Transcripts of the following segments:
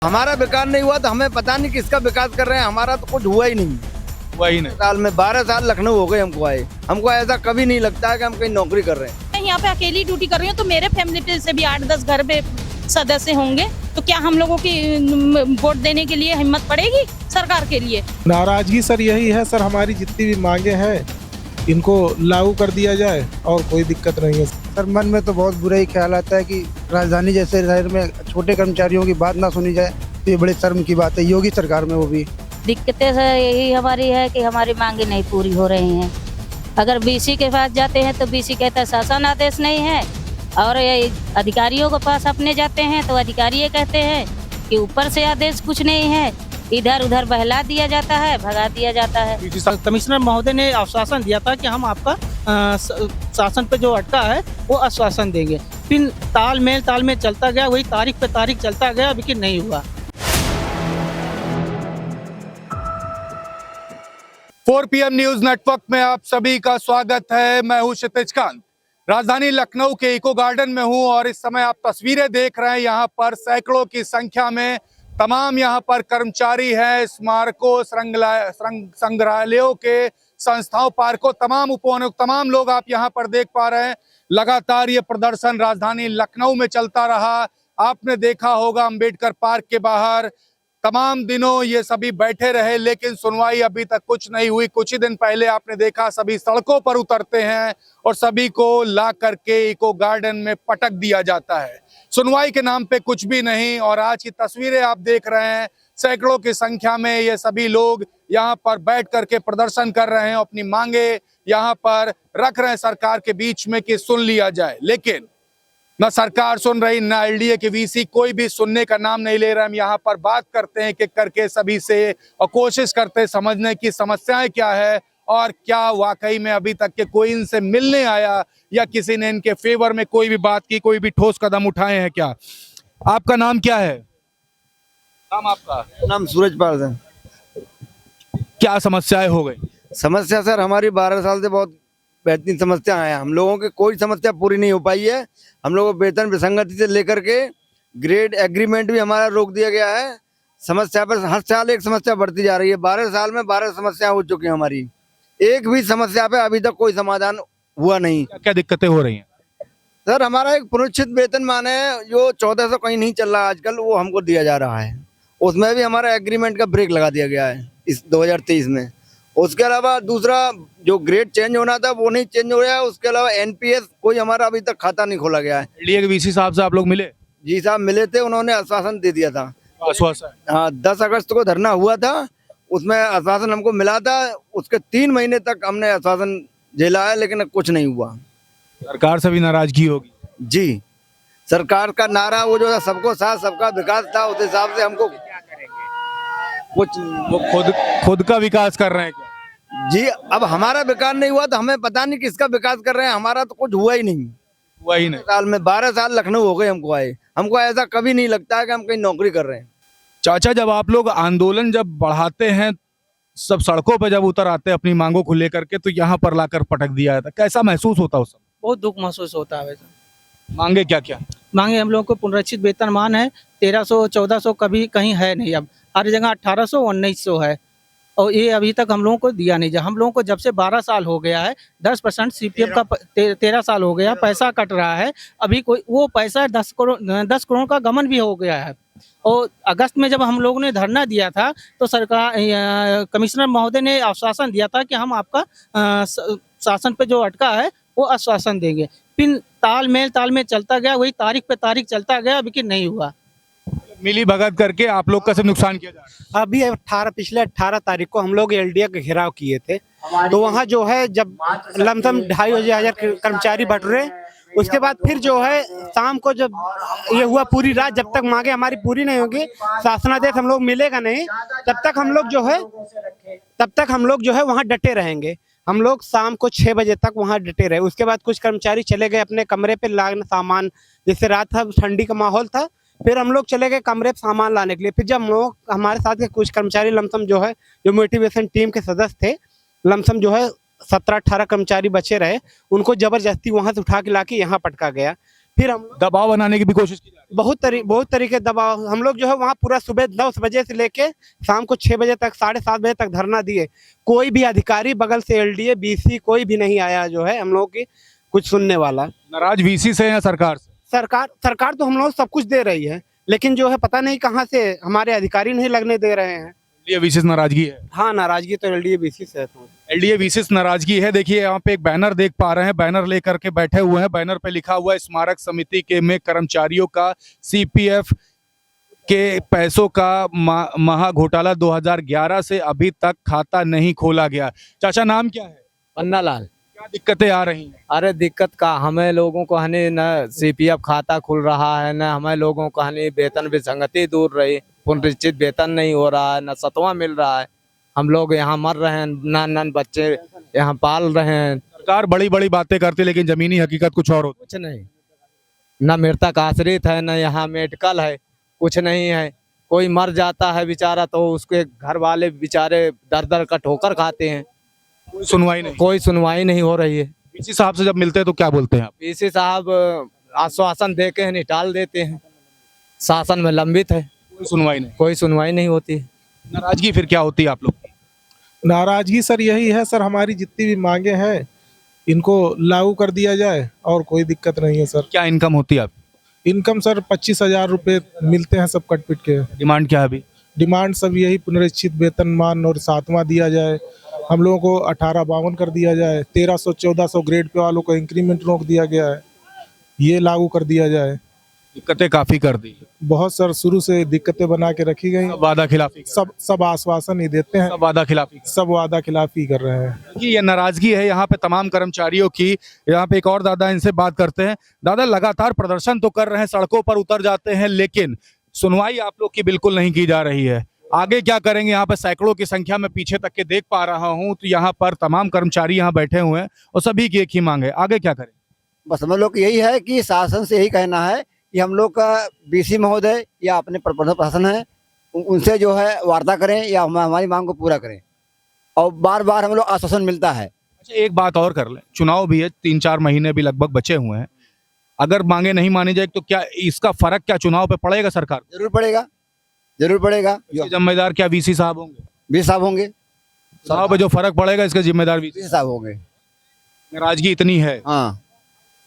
हमारा विकास नहीं हुआ तो हमें पता नहीं किसका विकास कर रहे हैं। हमारा तो कुछ हुआ ही नहीं। हुआ ही नहीं। साल में 12 साल लखनऊ हो गए हमको आए। हमको ऐसा कभी नहीं लगता है कि हम कहीं नौकरी कर रहे हैं। मैं यहाँ पे अकेली ड्यूटी कर रही हूँ तो मेरे फैमिली पे से भी 8-10 घर पे सदस्य होंगे, तो क्या हम लोगों की वोट देने के लिए हिम्मत पड़ेगी सरकार के लिए? नाराजगी सर यही है सर, हमारी जितनी भी मांगे हैं इनको लागू कर दिया जाए और कोई दिक्कत नहीं है सर। मन में तो बहुत बुरा ही ख्याल आता है कि राजधानी जैसे शहर में छोटे कर्मचारियों की बात ना सुनी जाए, तो ये बड़े शर्म की बात है योगी सरकार में। वो भी दिक्कतें सर यही हमारी है कि हमारी मांगे नहीं पूरी हो रही हैं। अगर बीसी के पास जाते हैं तो बीसी कहता है शासन आदेश नहीं है, और अधिकारियों के पास अपने जाते हैं तो अधिकारी ये कहते हैं कि ऊपर से आदेश कुछ नहीं है, इधर उधर बहला दिया जाता है, भगा दिया जाता है। कमिश्नर महोदय ने आश्वासन दिया था कि हम आपका शासन पे जो अटका है वो आश्वासन देंगे, फिर तालमेल चलता गया, वही तारीख पे तारीख चलता गया, लेकिन नहीं हुआ। 4 PM न्यूज नेटवर्क में आप सभी का स्वागत है। मैं हूं क्षितिज कांत। राजधानी लखनऊ के इको गार्डन में हूं और इस समय आप तस्वीरें देख रहे हैं। यहाँ पर सैकड़ों की संख्या में तमाम यहाँ पर कर्मचारी हैं, स्मारकों, संग्रहालयों के, संस्थाओं, पार्कों, तमाम उपवनों, तमाम लोग आप यहाँ पर देख पा रहे हैं। लगातार ये प्रदर्शन राजधानी लखनऊ में चलता रहा। आपने देखा होगा अंबेडकर पार्क के बाहर तमाम दिनों ये सभी बैठे रहे, लेकिन सुनवाई अभी तक कुछ नहीं हुई। कुछ ही दिन पहले आपने देखा सभी सड़कों पर उतरते हैं और सभी को ला करके इको गार्डन में पटक दिया जाता है। सुनवाई के नाम पे कुछ भी नहीं। और आज की तस्वीरें आप देख रहे हैं, सैकड़ों की संख्या में ये सभी लोग यहाँ पर बैठ करके प्रदर्शन कर रहे हैं, अपनी मांगे यहाँ पर रख रहे हैं सरकार के बीच में कि सुन लिया जाए। लेकिन न सरकार सुन रही, न एलडीए के वीसी, कोई भी सुनने का नाम नहीं ले रहा। हम यहाँ पर बात करते हैं कि करके सभी से और कोशिश करते हैं समझने की समस्याएं क्या है और क्या वाकई में अभी तक के कोई इनसे मिलने आया या किसी ने इनके फेवर में कोई भी बात की, कोई भी ठोस कदम उठाए हैं क्या। आपका नाम क्या है? नाम आपका? नाम सूरजपाल है। क्या समस्याएं हो गई? समस्या सर हमारी 12 साल से बहुत बेहतरीन समस्या है। हम लोगों की कोई समस्या पूरी नहीं हो पाई है। हम लोगों को वेतन विसंगति से लेकर के ग्रेड एग्रीमेंट भी हमारा रोक दिया गया है। समस्या पर हर साल एक समस्या बढ़ती जा रही है। 12 साल में 12 समस्या हो चुकी है हमारी। एक भी समस्या पे अभी तक कोई समाधान हुआ नहीं। क्या दिक्कतें हो रही हैं? सर हमारा एक पुनरीक्षित वेतनमान है जो 1400 कहीं नहीं चल रहा आजकल, वो हमको दिया जा रहा है। उसमें भी हमारा एग्रीमेंट का ब्रेक लगा दिया गया है इस 2023 में। उसके अलावा दूसरा जो ग्रेड चेंज होना था वो नहीं चेंज हो गया है। उसके अलावा एनपीएस कोई हमारा अभी तक खाता नहीं खोला गया है। एलडीए के वीसी साहब से आप लोग मिले? जी साहब मिले थे, उन्होंने आश्वासन दे दिया था। आश्वासन? हाँ, 10 अगस्त को धरना हुआ था, उसमें आश्वासन हमको मिला था। उसके 3 महीने तक हमने आश्वासन झेला है, लेकिन कुछ नहीं हुआ। सरकार से भी नाराजगी होगी? जी, सरकार का नारा वो जो था सबको साथ सबका विकास था, उस हिसाब से हमको कुछ वो खुद का विकास कर रहे हैं क्या? जी, अब हमारा विकास नहीं हुआ तो हमें पता नहीं किसका विकास कर रहे हैं। हमारा तो कुछ हुआ ही नहीं। हुआ ही नहीं। साल में 12 साल लखनऊ हो गए हमको आए। हमको ऐसा कभी नहीं लगता है कि हम कहीं नौकरी कर रहे हैं। चाचा, जब आप लोग आंदोलन जब बढ़ाते हैं, सब सड़कों पर जब उतर आते हैं अपनी मांगों को लेकर के, तो यहाँ पर लाकर पटक दिया जाता, कैसा महसूस होता है उस समय? बहुत दुख महसूस होता है। वैसे मांगे क्या क्या? मांगे हम लोगों को पुनरीक्षित वेतनमान है 1300, 1400 कभी कहीं है नहीं। अब हर जगह 1800, 1900 है, और ये अभी तक हम लोगों को दिया नहीं। हम लोगों को जब से 12 साल हो गया है, 10% सीपीएफ का 13 साल हो गया, पैसा कट रहा है। अभी कोई वो पैसा 10 करोड़ का गमन भी हो गया है। और अगस्त में जब हम लोगों ने धरना दिया था तो सरकार कमिश्नर महोदय ने आश्वासन दिया था कि हम आपका शासन पे जो अटका है वो आश्वासन देंगे, फिर तालमेल चलता गया, वही तारीख पे तारीख चलता गया, लेकिन नहीं हुआ। मिली भगत करके आप लोग का सब नुकसान किया जा रहा है। अभी पिछले 18 तारीख को हम लोग एलडीए का घेराव किए थे, तो वहाँ जो है जब लमसम 2,500 कर्मचारी बट रहे, उसके बाद फिर जो है शाम को जब ये हुआ, पूरी रात जब तक मांगे हमारी पूरी नहीं होगी, शासनादेश हम लोग मिलेगा नहीं, तब तक हम लोग जो है वहाँ डटे रहेंगे। हम लोग शाम को 6 बजे तक वहाँ डटे रहे। उसके बाद कुछ कर्मचारी चले गए अपने कमरे पे लाने सामान, जैसे रात था, ठंडी का माहौल था, फिर हम लोग चले गए कमरे पे सामान लाने के लिए। फिर जब लोग हमारे साथ के कुछ कर्मचारी लमसम जो है जो मोटिवेशन टीम के सदस्य थे, लमसम जो है 17-18 कर्मचारी बचे रहे, उनको जबरदस्ती वहाँ से उठा के लाके यहाँ पटका गया। फिर हम दबाव बनाने की भी कोशिश की जा रही बहुत तरीके दबाव हम लोग जो है वहाँ पूरा सुबह 9 बजे से लेके शाम को 6 बजे तक 7:30 बजे तक धरना दिए। कोई भी अधिकारी बगल से एलडीए बीसी कोई भी नहीं आया जो है हम लोगों की कुछ सुनने वाला। है। नाराज वीसी से या सरकार से? सरकार तो हम लोग सब कुछ दे रही है, लेकिन जो है पता नहीं कहाँ से हमारे अधिकारी नहीं लगने दे रहे हैं। एलडीए वीसी से नाराजगी है। हाँ, नाराजगी तो एलडीए बीसी से है। एलडीए वीसी से नाराजगी है। देखिए यहाँ पे एक बैनर देख पा रहे हैं, बैनर लेकर के बैठे हुए हैं। बैनर पे लिखा हुआ है स्मारक समिति के में कर्मचारियों का सीपीएफ के पैसों का महा घोटाला 2011 से अभी तक खाता नहीं खोला गया। चाचा नाम क्या है? पन्ना लाल। क्या दिक्कतें आ रही हैं? अरे दिक्कत का हमें लोगों को हनी न सीपीएफ खाता खुल रहा है, न हमें लोगों को हनी वेतन विसंगति दूर रही, पुनरीक्षित वेतन नहीं हो रहा है, न सतवा मिल रहा है। हम लोग यहाँ मर रहे हैं, नन बच्चे यहाँ पाल रहे हैं। सरकार बड़ी बड़ी बातें करती है लेकिन जमीनी हकीकत कुछ और होती है। कुछ नहीं, न मृतक आश्रित है, न यहाँ मेडिकल है, कुछ नहीं है। कोई मर जाता है बेचारा तो उसके घर वाले बेचारे दर दर का ठोकर खाते हैं। कोई सुनवाई नहीं। कोई सुनवाई नहीं हो रही है। वीसी साहब से जब मिलते हैं तो क्या बोलते हैं आप? पीसी साहब आश्वासन दे के निकाल देते हैं, शासन में लंबित है, कोई सुनवाई नहीं। कोई सुनवाई नहीं होती। नाराजगी फिर क्या होती है आप लोग की? नाराजगी सर यही है सर, हमारी जितनी भी मांगे हैं इनको लागू कर दिया जाए और कोई दिक्कत नहीं है सर। क्या इनकम होती है आप? इनकम सर 25,000 रुपये मिलते हैं सब कट पिट के। डिमांड क्या है अभी? डिमांड सब यही पुनरीक्षित वेतनमान और 7वां दिया जाए। हम लोगों को 1852 कर दिया जाए। 1300-1400 ग्रेड पे वालों को इंक्रीमेंट रोक दिया गया है, ये लागू कर दिया जाए। दिक्कतें काफी कर दी। बहुत सर शुरू से दिक्कतें बना के रखी गई। वादा खिलाफी। सब आश्वासन ही देते हैं, सब वादा खिलाफी। सब वादा खिलाफी कर रहे हैं। ये नाराजगी है यहाँ पे तमाम कर्मचारियों की। यहाँ पे एक और दादा, इनसे बात करते हैं। दादा, लगातार प्रदर्शन तो कर रहे हैं, सड़कों पर उतर जाते हैं, लेकिन सुनवाई आप लोग की बिल्कुल नहीं की जा रही है। आगे क्या करेंगे? यहाँ पे सैकड़ों की संख्या में पीछे तक के देख पा रहा हूँ, तो यहाँ पर तमाम कर्मचारी यहाँ बैठे हुए हैं और सभी की एक ही मांग है। आगे क्या करें? बस हम लोग यही है कि शासन से यही कहना है कि हम लोग का बीसी महोदय या अपने प्रशासन है उनसे जो है वार्ता करें या हमारी मांग को पूरा करें, और बार बार हम लोग आश्वासन मिलता है। अच्छा, एक बात और कर लें, चुनाव भी है, 3-4 महीने भी लगभग बचे हुए हैं। अगर मांगे नहीं मानी जाए तो क्या इसका फर्क क्या चुनाव पे पड़ेगा सरकार? जरूर पड़ेगा, जरूर पड़ेगा। इसके जिम्मेदार क्या वीसी साहब होंगे? बीसी साहब होंगे। चुनाव पे जो फर्क पड़ेगा इसके जिम्मेदार वीसी बीसी साहब होंगे। नाराजगी इतनी है, हाँ,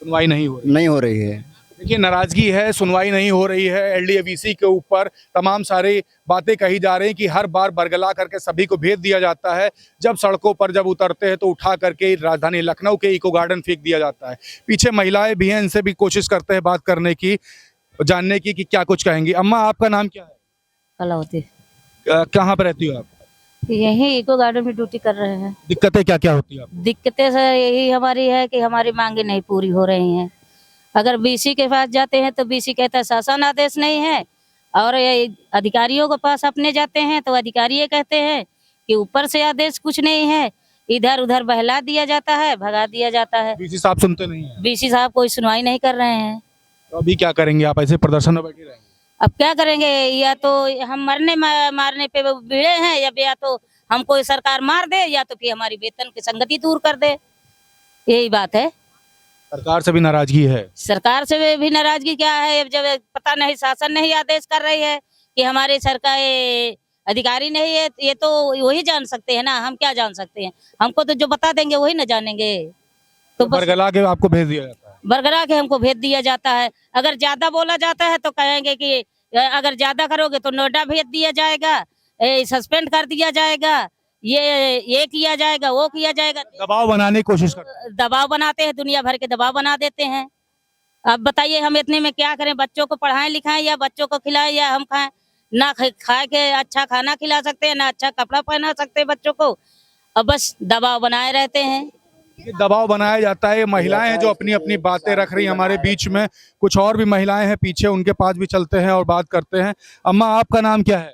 सुनवाई नहीं हो रही। नहीं हो रही है। देखिए, नाराजगी है, सुनवाई नहीं हो रही है। एलडीए वीसी के ऊपर तमाम सारी बातें कही जा रही हैं कि हर बार बरगला करके सभी को भेज दिया जाता है। जब सड़कों पर जब उतरते हैं तो उठा करके राजधानी लखनऊ के इको गार्डन फेंक दिया जाता है। पीछे महिलाएं भी हैं, इनसे भी कोशिश करते हैं बात करने की, जानने की कि क्या कुछ कहेंगी। अम्मा, आपका नाम क्या है? कलावती। कहाँ पर रहती हो आप? यही इको गार्डन में ड्यूटी कर रहे हैं। दिक्कतें क्या क्या होती है आपको? दिक्कतें सर यही हमारी है कि हमारी मांगे नहीं पूरी हो रही हैं। अगर बीसी के पास जाते हैं तो बीसी कहता है शासन आदेश नहीं है, और ये अधिकारियों के पास अपने जाते हैं तो अधिकारी ये कहते हैं कि ऊपर से आदेश कुछ नहीं है, इधर उधर बहला दिया जाता है, भगा दिया जाता है। बीसी साहब सुनते नहीं है। बीसी साहब कोई सुनवाई नहीं कर रहे हैं। तो अभी क्या करेंगे आप? ऐसे प्रदर्शन में बैठे रहेंगे? अब क्या करेंगे? या तो हम मरने मारने पे भिड़े हैं, या तो हमको सरकार मार दे, या तो फिर हमारी वेतन की संगति दूर कर दे। यही बात है। सरकार से भी नाराजगी है। सरकार से भी नाराजगी क्या है, जब पता नहीं शासन नहीं आदेश कर रही है कि हमारे सरकार अधिकारी नहीं है, ये तो वही जान सकते हैं ना, हम क्या जान सकते हैं? हमको तो जो बता देंगे वही ना जानेंगे। तो बरगला के आपको भेज दिया जाता है? बरगरा के हमको भेज दिया जाता है। अगर ज्यादा बोला जाता है तो कहेंगे कि अगर ज्यादा करोगे तो नोएडा भेज दिया जाएगा, सस्पेंड कर दिया जाएगा, ये किया जाएगा, वो किया जाएगा। दबाव बनाने की कोशिश करते हैं। दबाव बनाते हैं, दुनिया भर के दबाव बना देते हैं। अब बताइए हम इतने में क्या करें? बच्चों को पढ़ाएं लिखाएं या बच्चों को खिलाएं या हम खाएं? ना खा के अच्छा खाना खिला सकते हैं, ना अच्छा कपड़ा पहना सकते हैं बच्चों को। अब बस दबाव बनाए रहते हैं। ये दबाव बनाया जाता है। महिलाएं हैं जो अपनी अपनी बातें रख रही हैं हमारे बीच में। कुछ और भी महिलाएं हैं पीछे, उनके पास भी चलते हैं और बात करते हैं। अम्मा, आपका नाम क्या है?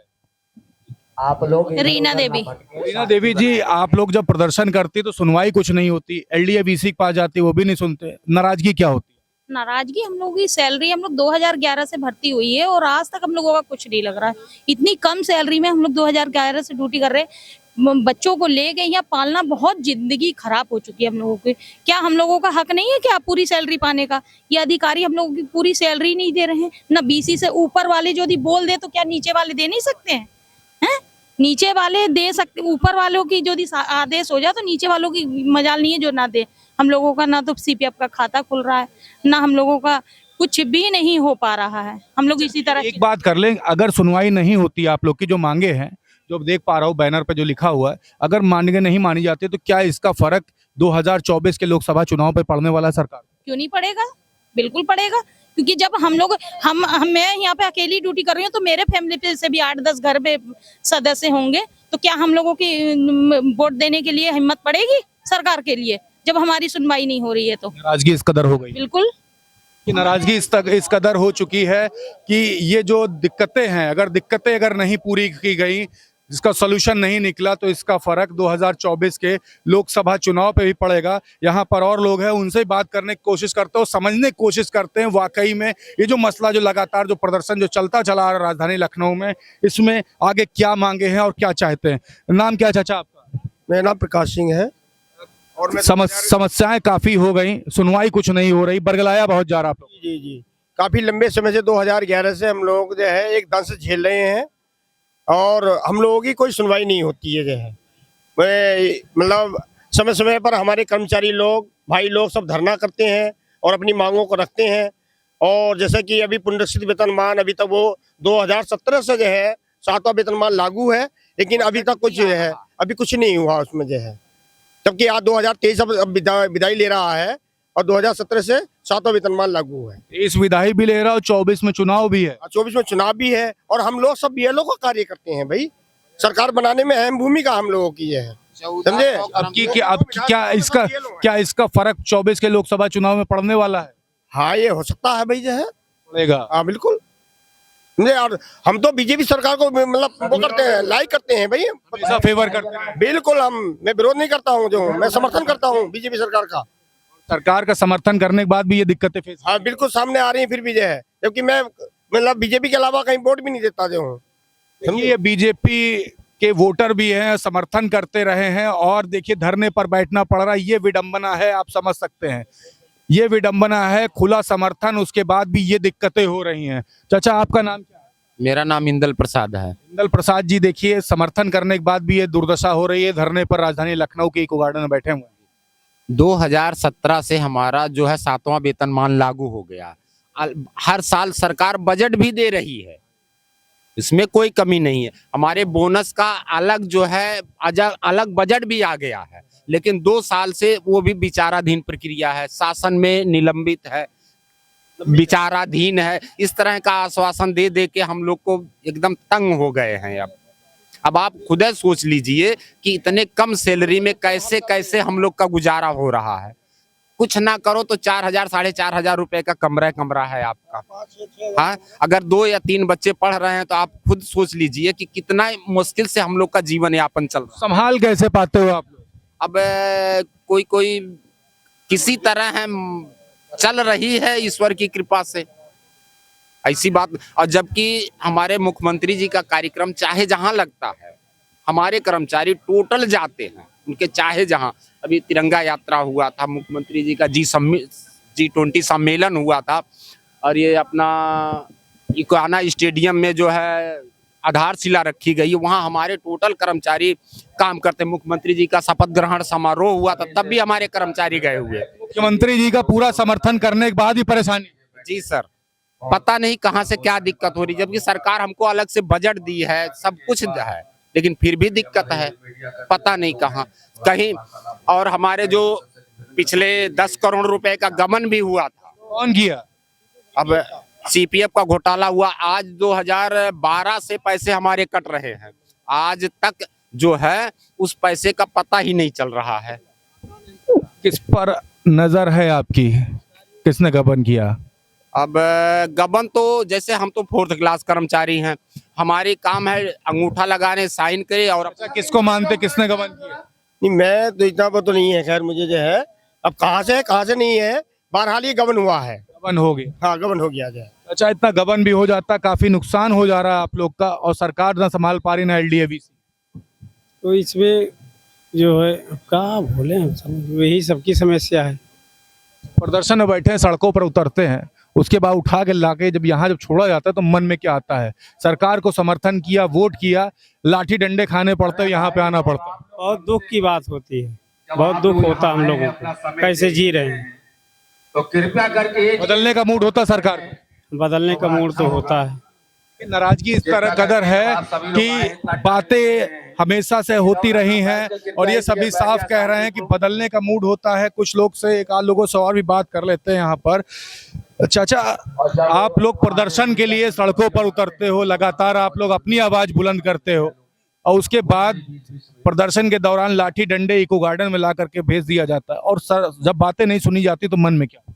आप लोग रीना देवी। रीना देवी जी, आप लोग जब प्रदर्शन करती तो सुनवाई कुछ नहीं होती, एलडीए वीसी के पास जाती वो भी नहीं सुनते, नाराजगी क्या होती? नाराजगी हम लोगों की सैलरी, हम लोग 2011 से भर्ती हुई है और आज तक हम लोगों का कुछ नहीं लग रहा है। इतनी कम सैलरी में हम लोग 2011 से ड्यूटी कर रहे हैं। बच्चों को ले गए यहाँ पालना बहुत जिंदगी खराब हो चुकी है हम लोगों की। क्या हम लोगों का हक नहीं है क्या पूरी सैलरी पाने का? ये अधिकारी हम लोगों की पूरी सैलरी नहीं दे रहे हैं ना। बीसी से ऊपर वाले जो बोल दे तो क्या नीचे वाले दे नहीं सकते हैं? हैं? नीचे वाले दे सकते, ऊपर वालों की जो आदेश हो जाए तो नीचे वालों की मजाल नहीं है जो ना दे। हम लोगों का ना तो सीपीएफ का खाता खुल रहा है, ना हम लोगों का कुछ भी नहीं हो पा रहा है। हम लोग इसी तरह एक बात कर लें, अगर सुनवाई नहीं होती आप लोग की जो मांगे हैं, जो देख पा रहा हूँ बैनर पे जो लिखा हुआ है, अगर मांगे नहीं मानी जाती तो क्या इसका फर्क 2024 के लोकसभा चुनाव पे पड़ने वाला है सरकार? क्यों नहीं पड़ेगा? बिल्कुल पड़ेगा, क्योंकि जब हम लोग मैं यहाँ पे अकेली ड्यूटी कर रही हूँ तो मेरे फैमिली पे से भी 8-10 घर पे सदस्य होंगे, तो क्या हम लोगों की वोट देने के लिए हिम्मत पड़ेगी सरकार के लिए जब हमारी सुनवाई नहीं हो रही है? तो नाराजगी इस कदर हो गई बिल्कुल कि नाराजगी इस कदर हो चुकी है कि ये जो दिक्कतें हैं, अगर नहीं पूरी की गई, जिसका सॉल्यूशन नहीं निकला, तो इसका फर्क 2024 के लोकसभा चुनाव पे भी पड़ेगा। यहाँ पर और लोग हैं, उनसे बात करने की कोशिश करते हैं, समझने की कोशिश करते हैं वाकई में ये जो मसला, जो लगातार जो प्रदर्शन जो चलता चला आ रहा है राजधानी लखनऊ में, इसमें आगे क्या मांगे हैं और क्या चाहते हैं। नाम क्या चाचा आपका? मेरा नाम प्रकाश सिंह है। और मैं समस्याएं काफी हो गई, सुनवाई कुछ नहीं हो रही, बरगलाया बहुत जा रहा आप लोग। जी काफी लंबे समय से 2011 से हम लोग जो है एक दंश झेल रहे हैं और हम लोगों की कोई सुनवाई नहीं होती है जो है। मतलब समय समय पर हमारे कर्मचारी लोग, भाई लोग सब धरना करते हैं और अपनी मांगों को रखते हैं। और जैसे कि अभी पुनरीक्षित वेतनमान, अभी तक वो 2017 से जो है 7वां वेतनमान लागू है, लेकिन अभी तक कुछ जो है अभी कुछ नहीं हुआ उसमें जो है। जबकि आज 2023 अब विदाई ले रहा है और 2017 से 7वां वेतनमान लागू है। इस विदाई भी ले रहा और 24 में चुनाव भी है। 24 में चुनाव भी है और हम लोग सब बीएलओ का कार्य करते हैं भाई। सरकार बनाने में अहम भूमिका हम लोगों की है, समझे। अब क्या इसका फर्क 24 के लोकसभा चुनाव में पड़ने वाला है? हाँ, ये हो सकता है भाई जो है, पड़ेगा। हाँ बिल्कुल। और हम तो बीजेपी सरकार को मतलब वो करते हैं, लाइक करते हैं भाई, ऐसा फेवर करते हैं। बिल्कुल। मैं विरोध नहीं करता हूँ, जो मैं समर्थन करता हूँ बीजेपी सरकार का। सरकार का समर्थन करने के बाद भी ये दिक्कतें फेस, हाँ बिल्कुल सामने आ रही है फिर भी जो है, जबकि मैं मतलब बीजेपी के अलावा कहीं वोट भी नहीं देता जो हूँ। ये बीजेपी के वोटर भी हैं, समर्थन करते रहे हैं और देखिए धरने पर बैठना पड़ रहा है। ये विडंबना है, आप समझ सकते हैं, ये विडंबना है। खुला समर्थन, उसके बाद भी ये दिक्कतें हो रही हैं। चाचा आपका नाम क्या है? मेरा नाम इंदल प्रसाद है। इंदल प्रसाद जी, देखिए समर्थन करने के बाद भी ये दुर्दशा हो रही है। धरने पर राजधानी लखनऊ के इको गार्डन में बैठे हुए हैं। 2017 से हमारा जो है 7वां वेतनमान लागू हो गया। हर साल सरकार बजट भी दे रही है, इसमें कोई कमी नहीं है। हमारे बोनस का अलग जो है अलग बजट भी आ गया है, लेकिन 2 साल से वो भी विचाराधीन प्रक्रिया है, शासन में निलंबित है, विचाराधीन है। इस तरह का आश्वासन दे दे के हम लोग को एकदम तंग हो गए हैं। अब आप खुद सोच लीजिए कि इतने कम सैलरी में कैसे कैसे हम लोग का गुजारा हो रहा है। कुछ ना करो तो 4,000 4,500 रुपए का कमरा है आपका। हाँ, अगर 2 या 3 बच्चे पढ़ रहे हैं तो आप खुद सोच लीजिए कि कितना मुश्किल से हम लोग का जीवन यापन चल रहा है। संभाल कैसे पाते हो आप लोग? अब कोई किसी तरह है चल रही है, ईश्वर की कृपा से, ऐसी बात। और जबकि हमारे मुख्यमंत्री जी का कार्यक्रम चाहे जहां लगता है, हमारे कर्मचारी टोटल जाते हैं उनके चाहे जहां। अभी तिरंगा यात्रा हुआ था, मुख्यमंत्री जी का G20 सम्मेलन हुआ था, और ये अपना इकोना स्टेडियम में जो है आधारशिला रखी गई, वहां हमारे टोटल कर्मचारी काम करते। मुख्यमंत्री जी का शपथ ग्रहण समारोह हुआ था, तब भी हमारे कर्मचारी गए हुए। मुख्यमंत्री जी का पूरा समर्थन करने के बाद ही परेशानी? जी सर, पता नहीं कहां से क्या दिक्कत हो रही, जबकि सरकार हमको अलग से बजट दी है, सब कुछ है, लेकिन फिर भी दिक्कत है, पता नहीं कहां कहीं। और हमारे जो पिछले 10 करोड़ रुपए का गबन भी हुआ था, कौन किया? अब सीपीएफ का घोटाला हुआ। आज 2012 से पैसे हमारे कट रहे हैं, आज तक जो है उस पैसे का पता ही नहीं चल रहा है। किस पर नजर है आपकी, किसने गबन किया? अब गबन तो जैसे हम तो 4th क्लास कर्मचारी हैं, हमारी काम है अंगूठा लगाने, साइन करे। और किसको मानते, किसने गबन किया? नहीं, मैं तो इतना तो नहीं है, खैर मुझे जो है अब कहाँ से नहीं है, बहरहाल ये गबन हुआ है। गबन हो गया? हाँ, गबन हो गया है। अच्छा, इतना गबन भी हो जाता, काफी नुकसान हो जा रहा है आप लोग का, और सरकार ना संभाल पा रही, ना LDA। तो इसमें जो है क्या बोले हम सब, यही सबकी समस्या है। प्रदर्शन में बैठे हैं, सड़कों पर उतरते हैं, उसके बाद उठा के लाके जब छोड़ा जाता है तो मन में क्या आता है? सरकार को समर्थन किया, वोट किया, लाठी डंडे खाने पड़ते हैं, यहाँ पे आना पड़ता है। बहुत दुख की बात होती है, बहुत दुख होता है हम लोगों को, कैसे जी रहे हैं। तो कृपया करके बदलने का मूड होता सरकार को, बदलने का मूड तो होता है। नाराजगी इस तरह कदर है कि बातें हमेशा से होती रही हैं और ये सभी साफ कह रहे हैं कि बदलने का मूड होता है। कुछ लोग से, एक आध लोगों से और भी बात कर लेते हैं यहाँ पर। चाचा, आप लोग प्रदर्शन के लिए सड़कों पर उतरते हो, लगातार आप लोग अपनी आवाज बुलंद करते हो और उसके बाद प्रदर्शन के दौरान लाठी डंडे इको गार्डन में ला करके भेज दिया जाता है, और सर जब बातें नहीं सुनी जाती तो मन में क्या?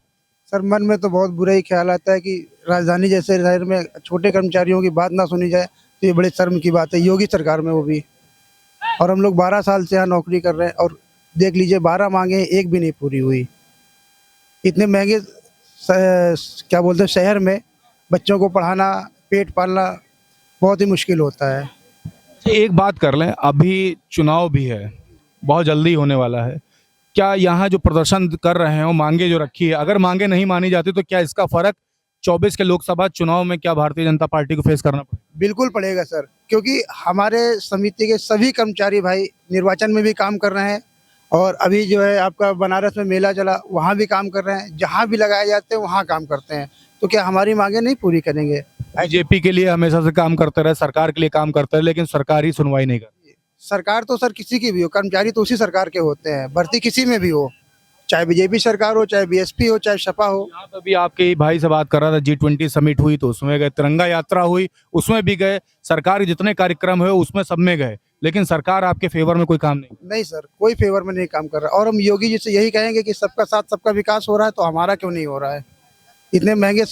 सर मन में तो बहुत बुरा ही ख्याल आता है कि राजधानी जैसे शहर में छोटे कर्मचारियों की बात ना सुनी जाए तो ये बड़े शर्म की बात है, योगी सरकार में वो भी। और हम लोग 12 साल से यहाँ नौकरी कर रहे हैं और देख लीजिए 12 मांगे एक भी नहीं पूरी हुई। इतने महंगे क्या बोलते हैं शहर में बच्चों को पढ़ाना, पेट पालना बहुत ही मुश्किल होता है। एक बात कर लें, अभी चुनाव भी है, बहुत जल्दी होने वाला है। क्या यहाँ जो प्रदर्शन कर रहे हैं वो मांगे जो रखी है, अगर मांगे नहीं मानी जाती तो क्या इसका फर्क 24 के लोकसभा चुनाव में क्या भारतीय जनता पार्टी को फेस करना पड़ेगा? बिल्कुल पड़ेगा सर, क्योंकि हमारे समिति के सभी कर्मचारी भाई निर्वाचन में भी काम कर रहे हैं और अभी जो है आपका बनारस में मेला चला वहाँ भी काम कर रहे हैं, जहाँ भी लगाए जाते हैं वहाँ काम करते हैं। तो क्या हमारी मांगे नहीं पूरी करेंगे? बीजेपी के लिए हमेशा से काम करते रहे, सरकार के लिए काम करते रहे, लेकिन सरकार ही सुनवाई नहीं करती। सरकार तो सर किसी की भी हो, कर्मचारी तो उसी सरकार के होते हैं, भर्ती किसी में भी हो, चाहे बीजेपी सरकार हो, चाहे बीएसपी हो, चाहे सपा हो। यहाँ पे भी आपके भाई से बात कर रहा था, G20 समिट हुई तो उसमें गए, तिरंगा यात्रा हुई उसमें भी गए, सरकार के जितने कार्यक्रम हुए उसमें सब में गए, लेकिन सरकार आपके फेवर में कोई काम नहीं सर, कोई फेवर में नहीं काम कर रहा। और हम योगी जी से यही कहेंगे कि सबका साथ सबका विकास हो रहा है तो हमारा क्यों नहीं हो रहा है? इतने महंगे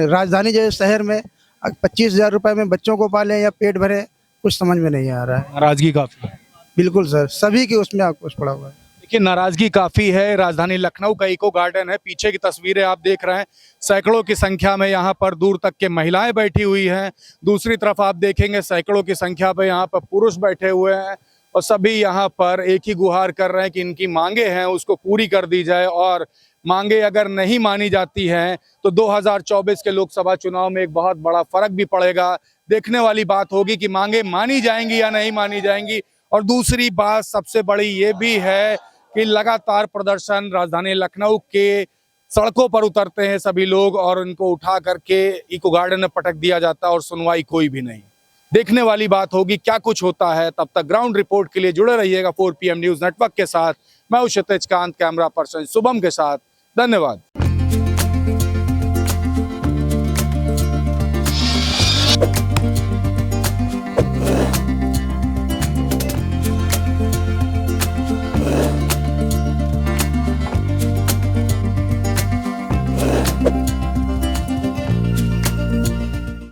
राजधानी जैसे शहर में 25,000 रुपए में बच्चों को पाले या पेट भरे, कुछ समझ में नहीं आ रहा है। नाराजगी काफी है। बिल्कुल सर, सभी की उसमें आक्रोश पड़ा हुआ है। देखिए, नाराजगी काफी है। राजधानी लखनऊ का इको गार्डन है, पीछे की तस्वीरें आप देख रहे हैं, सैकड़ों की संख्या में यहाँ पर दूर तक के महिलाएं बैठी हुई हैं। दूसरी तरफ आप देखेंगे सैकड़ों की संख्या पे यहाँ पर पुरुष बैठे हुए हैं और सभी यहाँ पर एक ही गुहार कर रहे हैं कि इनकी मांगे हैं उसको पूरी कर दी जाए, और मांगे अगर नहीं मानी जाती हैं तो 2024 के लोकसभा चुनाव में एक बहुत बड़ा फर्क भी पड़ेगा। देखने वाली बात होगी कि मांगे मानी जाएंगी या नहीं मानी जाएंगी। और दूसरी बात सबसे बड़ी ये भी है कि लगातार प्रदर्शन राजधानी लखनऊ के सड़कों पर उतरते हैं सभी लोग और उनको उठा करके इको गार्डन में पटक दिया जाता है और सुनवाई कोई भी नहीं। देखने वाली बात होगी क्या कुछ होता है। तब तक ग्राउंड रिपोर्ट के लिए जुड़े रहिएगा 4 PM न्यूज नेटवर्क के साथ। मैं हूं क्षितिज कांत, कैमरा पर्सन शुभम के साथ। धन्यवाद।